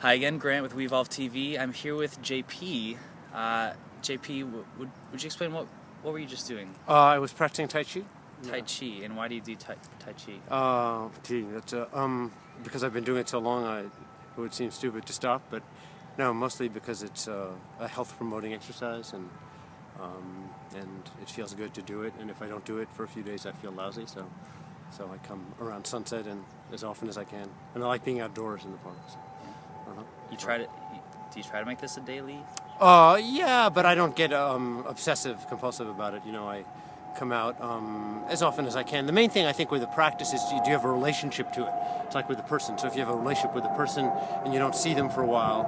Hi again, Grant with WeEvolve TV. I'm here with JP. JP, would you explain what were you just doing? I was practicing Tai Chi. Tai Chi, and why do you do Tai Chi? That's because I've been doing it so long, it would seem stupid to stop, but no, mostly because it's a health promoting exercise, and it feels good to do it. And if I don't do it for a few days, I feel lousy. So I come around sunset and as often as I can, and I like being outdoors in the parks. You try to do you try to make this a daily? Yeah, but I don't get obsessive compulsive about it. I come out as often as I can. The main thing I think with the practice is, do you have a relationship to it? It's like with a person. So if you have a relationship with a person and you don't see them for a while,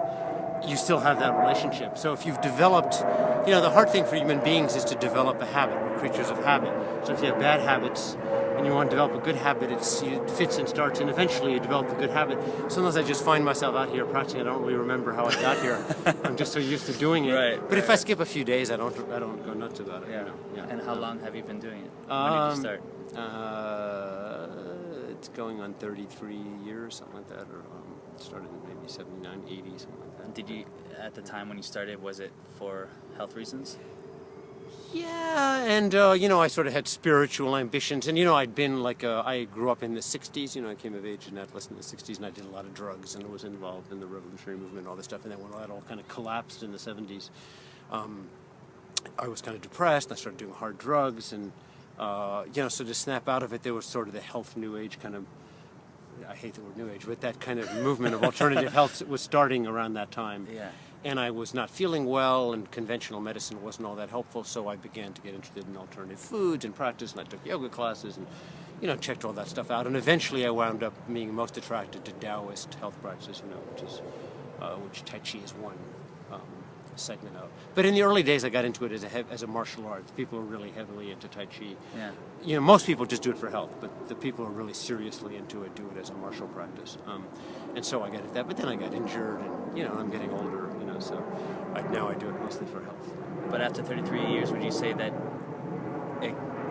you still have that relationship. So if you've developed, the hard thing for human beings is to develop a habit. We're creatures of habit. So if you have bad habits and you want to develop a good habit, it fits and starts, and eventually you develop a good habit. Sometimes I just find myself out here practicing. I don't really remember how I got here. I'm just so used to doing it. But if I skip a few days, I don't go nuts about it. Yeah. And how long have you been doing it? When did you start? It's going on 33 years, something like that, or started in maybe 79, 80, something like that. Did you, at the time when you started, was it for health reasons? Yeah, and I sort of had spiritual ambitions, and I'd been I grew up in the 60s, I came of age in adolescent in the 60s, and I did a lot of drugs, and I was involved in the revolutionary movement and all this stuff, and then when that all kind of collapsed in the 70s, I was kind of depressed, and I started doing hard drugs, and so to snap out of it, there was sort of the health new age kind of, I hate the word new age, but that kind of movement of alternative health was starting around that time. Yeah. And I was not feeling well, and conventional medicine wasn't all that helpful, so I began to get interested in alternative foods and practice, and I took yoga classes and, checked all that stuff out. And eventually I wound up being most attracted to Taoist health practices, which Tai Chi is one segment of. But in the early days, I got into it as a martial arts. People are really heavily into Tai Chi. Yeah. Most people just do it for health, but the people who are really seriously into it do it as a martial practice. And so I got into that, but then I got injured, and I'm getting older, so now I do it mostly for health. But after 33 years, would you say that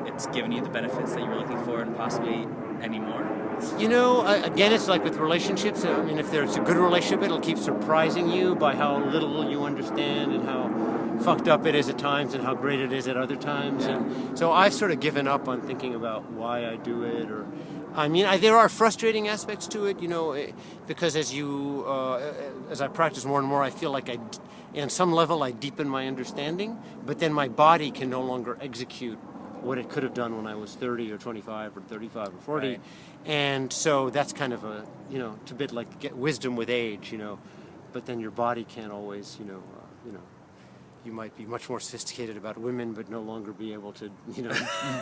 it's given you the benefits that you were looking for, and possibly any more? Again, it's like with relationships. If there's a good relationship, it'll keep surprising you by how little you understand and how fucked up it is at times and how great it is at other times. Yeah. And so I've sort of given up on thinking about why I do it, there are frustrating aspects to it, because as I practice more and more, I feel like on some level, I deepen my understanding, but then my body can no longer execute what it could have done when I was 30 or 25 or 35 or 40. Right. And so that's kind of it's a bit like get wisdom with age, but then your body can't always, you might be much more sophisticated about women, but no longer be able to,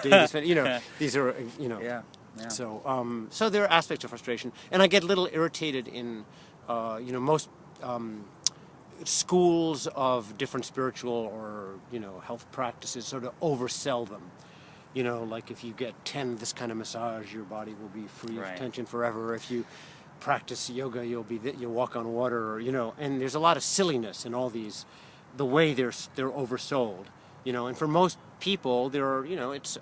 date, these are, Yeah. So there are aspects of frustration, and I get a little irritated in, most schools of different spiritual or health practices sort of oversell them. Like if you get 10 this kind of massage, your body will be free of tension forever. If you practice yoga, you'll walk on water, or and there's a lot of silliness in all these, the way they're oversold, and for most people there are, it's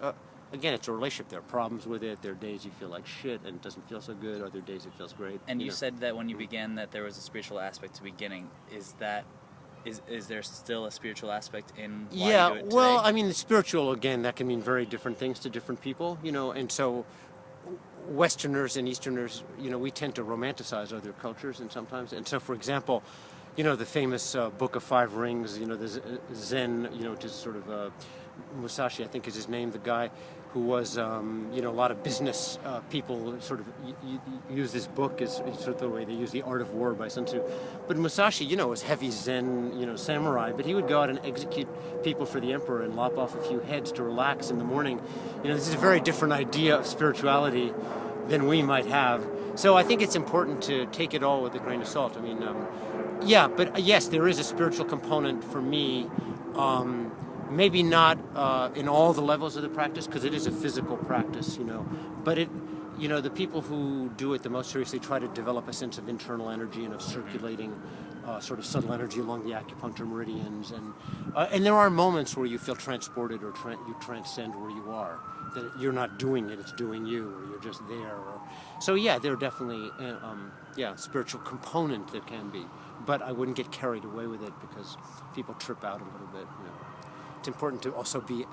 again, it's a relationship. There are problems with it. There are days you feel like shit and it doesn't feel so good. Other days it feels great. And you said that when you began that there was a spiritual aspect to beginning. Is there still a spiritual aspect in why you do it today? Well, the spiritual, again, that can mean very different things to different people, and so Westerners and Easterners, we tend to romanticize other cultures and so, for example, the famous Book of Five Rings, the Zen, which is sort of Musashi, I think is his name, the guy who was, a lot of business people sort of use this book as sort of the way they use The Art of War by Sun Tzu. But Musashi, was heavy Zen, samurai, but he would go out and execute people for the emperor and lop off a few heads to relax in the morning. This is a very different idea of spirituality than we might have. So I think it's important to take it all with a grain of salt. But yes, there is a spiritual component for me. Maybe not in all the levels of the practice, because it is a physical practice, but you know, the people who do it the most seriously try to develop a sense of internal energy and of circulating sort of subtle energy along the acupuncture meridians, and there are moments where you feel transported or you transcend where you are. That you're not doing it; it's doing you, or you're just there. So yeah, there are definitely spiritual component that can be, but I wouldn't get carried away with it because people trip out a little bit. You know, it's important to also be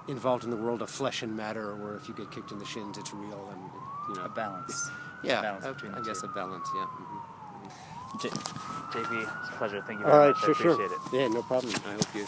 involved in the world of flesh and matter, where if you get kicked in the shins, it's real, and you know, A balance. yeah, Balance between the I guess two. a balance. Yeah. JP, it's a pleasure. Thank you All very right, much. sure, I appreciate sure. it. Yeah, no problem. I hope you